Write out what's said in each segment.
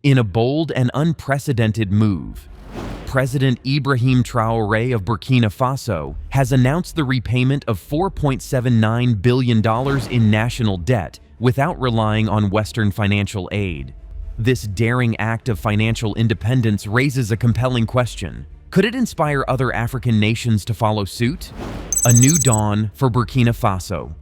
In a bold and unprecedented move, President Ibrahim Traoré of Burkina Faso has announced the repayment of $4.79 billion in national debt without relying on Western financial aid. This daring act of financial independence raises a compelling question. Could it inspire other African nations to follow suit? A new dawn for Burkina Faso.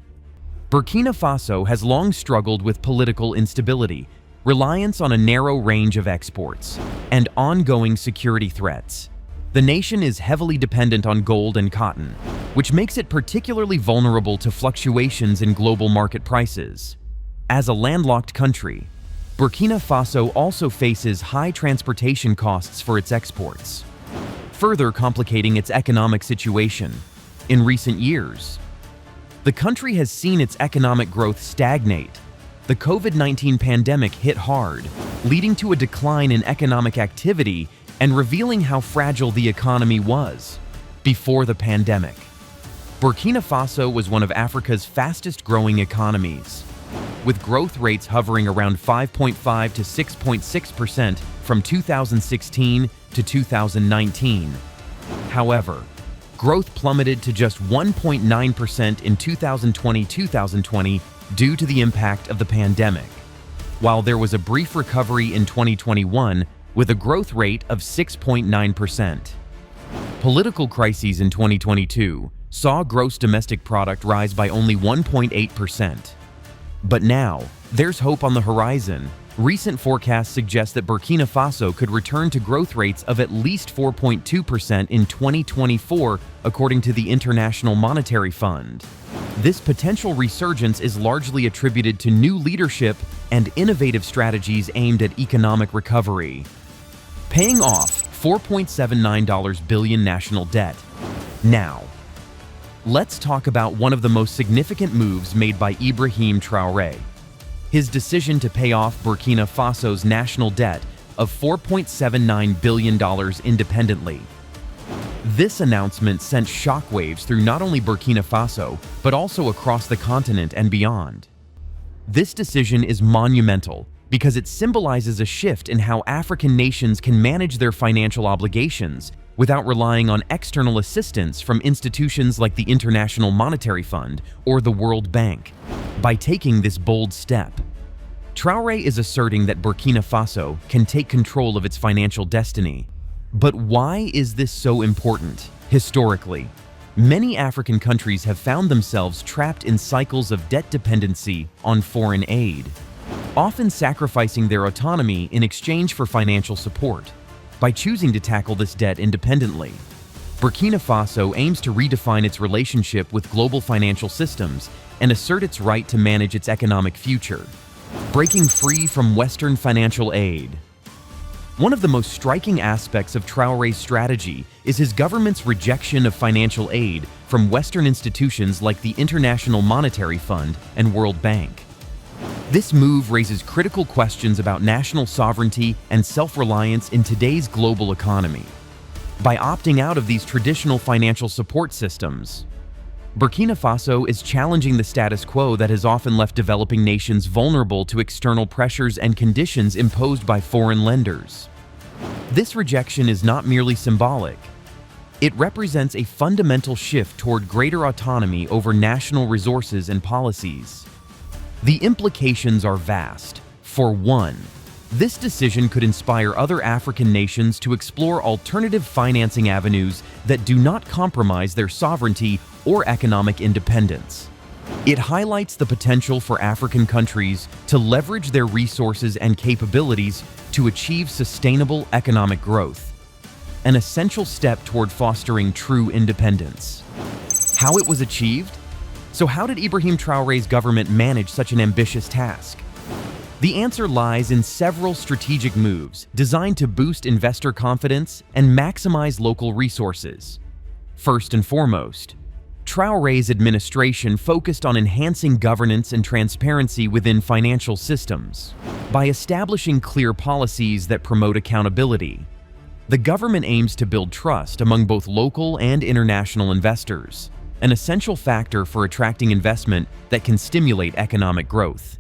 Burkina Faso has long struggled with political instability, reliance on a narrow range of exports, and ongoing security threats. The nation is heavily dependent on gold and cotton, which makes it particularly vulnerable to fluctuations in global market prices. As a landlocked country, Burkina Faso also faces high transportation costs for its exports, further complicating its economic situation. In recent years, the country has seen its economic growth stagnate. The COVID-19 pandemic hit hard, leading to a decline in economic activity and revealing how fragile the economy was before the pandemic. Burkina Faso was one of Africa's fastest-growing economies, with growth rates hovering around 5.5 to 6.6% from 2016 to 2019. However, growth plummeted to just 1.9% in 2020 due to the impact of the pandemic, while there was a brief recovery in 2021 with a growth rate of 6.9%. Political crises in 2022 saw gross domestic product rise by only 1.8%. But now, there's hope on the horizon. Recent forecasts suggest that Burkina Faso could return to growth rates of at least 4.2% in 2024, according to the International Monetary Fund. This potential resurgence is largely attributed to new leadership and innovative strategies aimed at economic recovery. Paying off $4.79 billion national debt. Now, let's talk about one of the most significant moves made by Ibrahim Traoré. His decision to pay off Burkina Faso's national debt of $4.79 billion independently. This announcement sent shockwaves through not only Burkina Faso, but also across the continent and beyond. This decision is monumental because it symbolizes a shift in how African nations can manage their financial obligations without relying on external assistance from institutions like the International Monetary Fund or the World Bank. By taking this bold step, Traoré is asserting that Burkina Faso can take control of its financial destiny. But why is this so important? Historically, many African countries have found themselves trapped in cycles of debt dependency on foreign aid, often sacrificing their autonomy in exchange for financial support. By choosing to tackle this debt independently, Burkina Faso aims to redefine its relationship with global financial systems and assert its right to manage its economic future, breaking free from Western financial aid. One of the most striking aspects of Traoré's strategy is his government's rejection of financial aid from Western institutions like the International Monetary Fund and World Bank. This move raises critical questions about national sovereignty and self-reliance in today's global economy. By opting out of these traditional financial support systems, Burkina Faso is challenging the status quo that has often left developing nations vulnerable to external pressures and conditions imposed by foreign lenders. This rejection is not merely symbolic. It represents a fundamental shift toward greater autonomy over national resources and policies. The implications are vast. For one, this decision could inspire other African nations to explore alternative financing avenues that do not compromise their sovereignty or economic independence. It highlights the potential for African countries to leverage their resources and capabilities to achieve sustainable economic growth, an essential step toward fostering true independence. How it was achieved? So how did Ibrahim Traoré's government manage such an ambitious task? The answer lies in several strategic moves designed to boost investor confidence and maximize local resources. First and foremost, Traoré's administration focused on enhancing governance and transparency within financial systems. By establishing clear policies that promote accountability, the government aims to build trust among both local and international investors, an essential factor for attracting investment that can stimulate economic growth.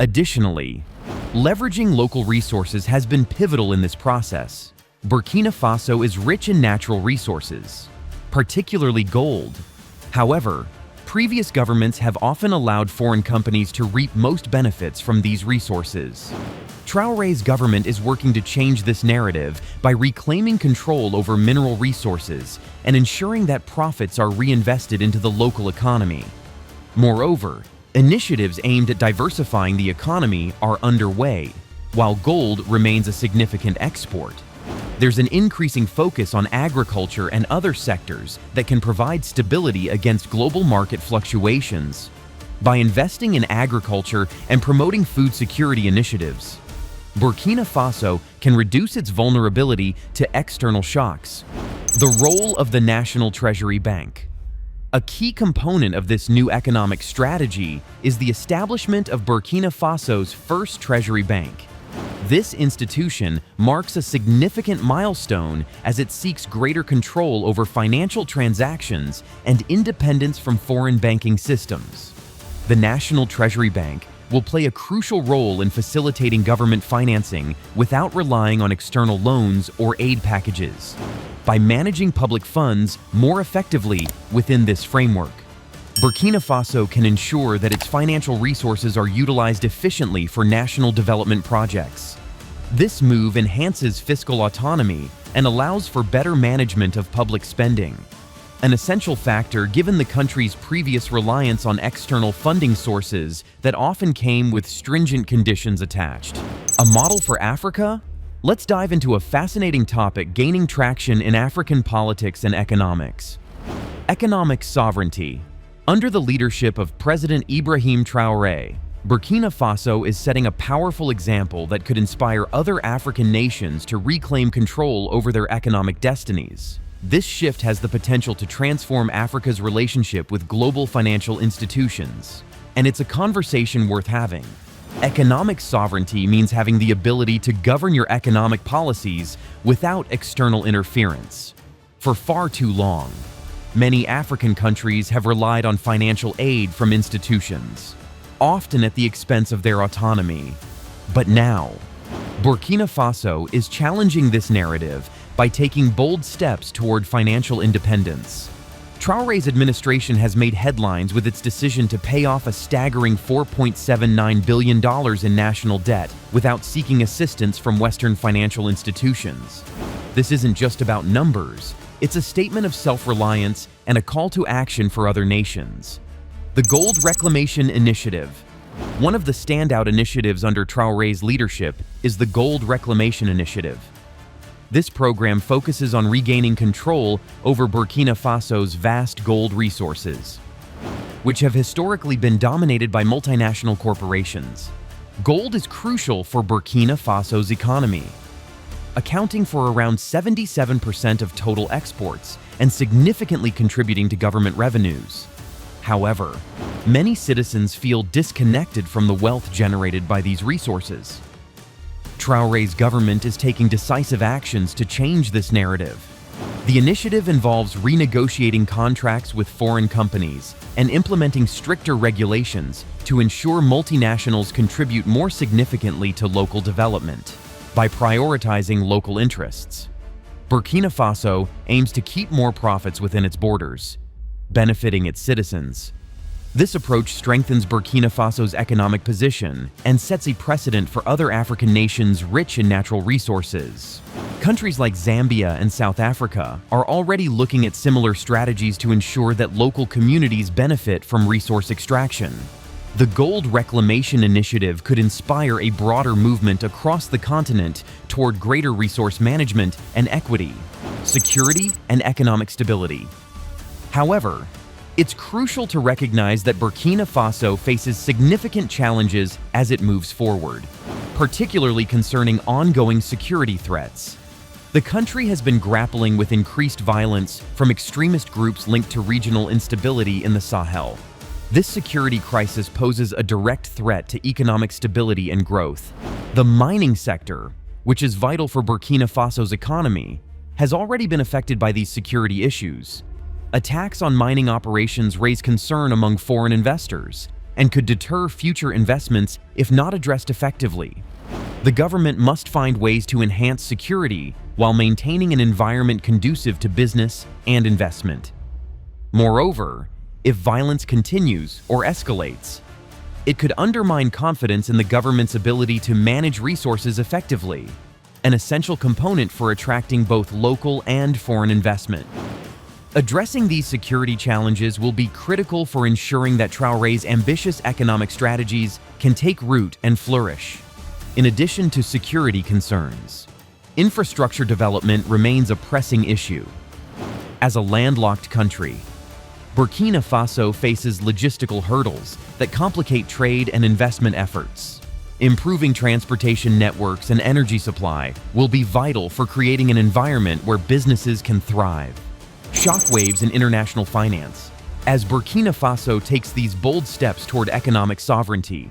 Additionally, leveraging local resources has been pivotal in this process. Burkina Faso is rich in natural resources, particularly gold. However, previous governments have often allowed foreign companies to reap most benefits from these resources. Traoré's government is working to change this narrative by reclaiming control over mineral resources and ensuring that profits are reinvested into the local economy. Moreover, initiatives aimed at diversifying the economy are underway, while gold remains a significant export. There's an increasing focus on agriculture and other sectors that can provide stability against global market fluctuations. By investing in agriculture and promoting food security initiatives, Burkina Faso can reduce its vulnerability to external shocks. The role of the National Treasury Bank. A key component of this new economic strategy is the establishment of Burkina Faso's first treasury bank. This institution marks a significant milestone as it seeks greater control over financial transactions and independence from foreign banking systems. The National Treasury Bank will play a crucial role in facilitating government financing without relying on external loans or aid packages, by managing public funds more effectively within this framework. Burkina Faso can ensure that its financial resources are utilized efficiently for national development projects. This move enhances fiscal autonomy and allows for better management of public spending, an essential factor given the country's previous reliance on external funding sources that often came with stringent conditions attached. A model for Africa? Let's dive into a fascinating topic gaining traction in African politics and economics. Economic sovereignty. Under the leadership of President Ibrahim Traoré, Burkina Faso is setting a powerful example that could inspire other African nations to reclaim control over their economic destinies. This shift has the potential to transform Africa's relationship with global financial institutions, and it's a conversation worth having. Economic sovereignty means having the ability to govern your economic policies without external interference. For far too long, many African countries have relied on financial aid from institutions, often at the expense of their autonomy. But now, Burkina Faso is challenging this narrative by taking bold steps toward financial independence. Traoré's administration has made headlines with its decision to pay off a staggering $4.79 billion in national debt without seeking assistance from Western financial institutions. This isn't just about numbers. It's a statement of self-reliance and a call to action for other nations. The Gold Reclamation Initiative. One of the standout initiatives under Traoré's leadership is the Gold Reclamation Initiative. This program focuses on regaining control over Burkina Faso's vast gold resources, which have historically been dominated by multinational corporations. Gold is crucial for Burkina Faso's economy, accounting for around 77% of total exports and significantly contributing to government revenues. However, many citizens feel disconnected from the wealth generated by these resources. Traoré's government is taking decisive actions to change this narrative. The initiative involves renegotiating contracts with foreign companies and implementing stricter regulations to ensure multinationals contribute more significantly to local development. By prioritizing local interests, Burkina Faso aims to keep more profits within its borders, benefiting its citizens. This approach strengthens Burkina Faso's economic position and sets a precedent for other African nations rich in natural resources. Countries like Zambia and South Africa are already looking at similar strategies to ensure that local communities benefit from resource extraction. The Gold Reclamation Initiative could inspire a broader movement across the continent toward greater resource management and equity, security, and economic stability. However, it's crucial to recognize that Burkina Faso faces significant challenges as it moves forward, particularly concerning ongoing security threats. The country has been grappling with increased violence from extremist groups linked to regional instability in the Sahel. This security crisis poses a direct threat to economic stability and growth. The mining sector, which is vital for Burkina Faso's economy, has already been affected by these security issues. Attacks on mining operations raise concern among foreign investors, and could deter future investments if not addressed effectively. The government must find ways to enhance security while maintaining an environment conducive to business and investment. Moreover, if violence continues or escalates, it could undermine confidence in the government's ability to manage resources effectively, an essential component for attracting both local and foreign investment. Addressing these security challenges will be critical for ensuring that Traoré's ambitious economic strategies can take root and flourish. In addition to security concerns, infrastructure development remains a pressing issue. As a landlocked country, Burkina Faso faces logistical hurdles that complicate trade and investment efforts. Improving transportation networks and energy supply will be vital for creating an environment where businesses can thrive. Shockwaves in international finance. As Burkina Faso takes these bold steps toward economic sovereignty,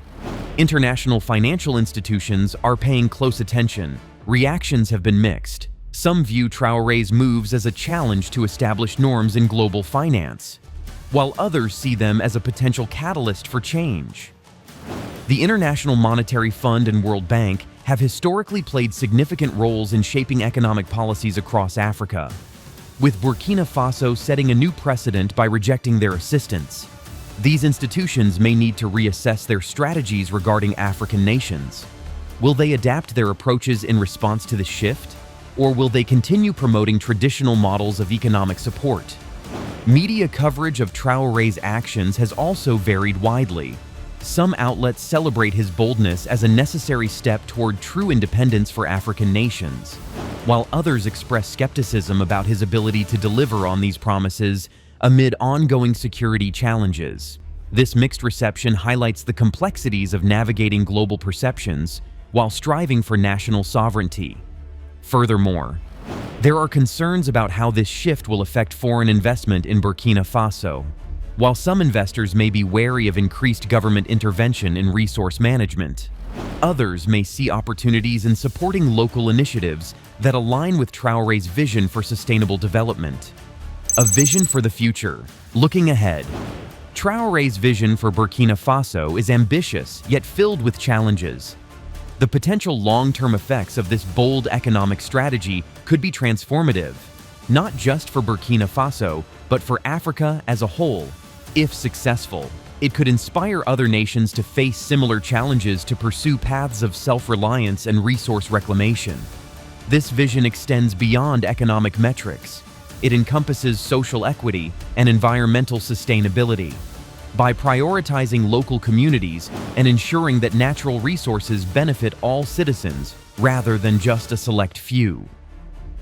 international financial institutions are paying close attention. Reactions have been mixed. Some view Traoré's moves as a challenge to establish norms in global finance, while others see them as a potential catalyst for change. The International Monetary Fund and World Bank have historically played significant roles in shaping economic policies across Africa, with Burkina Faso setting a new precedent by rejecting their assistance. These institutions may need to reassess their strategies regarding African nations. Will they adapt their approaches in response to the shift, or will they continue promoting traditional models of economic support? Media coverage of Traoré's actions has also varied widely. Some outlets celebrate his boldness as a necessary step toward true independence for African nations, while others express skepticism about his ability to deliver on these promises amid ongoing security challenges. This mixed reception highlights the complexities of navigating global perceptions while striving for national sovereignty. Furthermore, there are concerns about how this shift will affect foreign investment in Burkina Faso. While some investors may be wary of increased government intervention in resource management, others may see opportunities in supporting local initiatives that align with Traoré's vision for sustainable development. A vision for the future. Looking ahead, Traoré's vision for Burkina Faso is ambitious yet filled with challenges. The potential long-term effects of this bold economic strategy could be transformative, not just for Burkina Faso, but for Africa as a whole. If successful, it could inspire other nations to face similar challenges to pursue paths of self-reliance and resource reclamation. This vision extends beyond economic metrics. It encompasses social equity and environmental sustainability. By prioritizing local communities and ensuring that natural resources benefit all citizens rather than just a select few,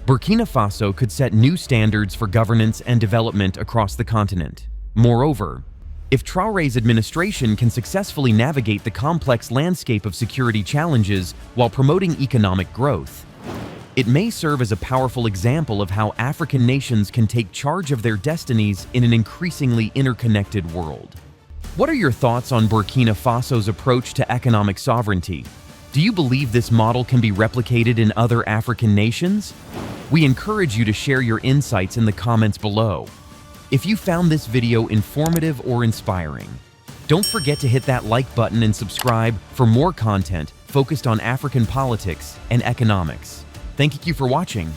Burkina Faso could set new standards for governance and development across the continent. Moreover, if Traoré's administration can successfully navigate the complex landscape of security challenges while promoting economic growth, it may serve as a powerful example of how African nations can take charge of their destinies in an increasingly interconnected world. What are your thoughts on Burkina Faso's approach to economic sovereignty? Do you believe this model can be replicated in other African nations? We encourage you to share your insights in the comments below. If you found this video informative or inspiring, don't forget to hit that like button and subscribe for more content focused on African politics and economics. Thank you for watching.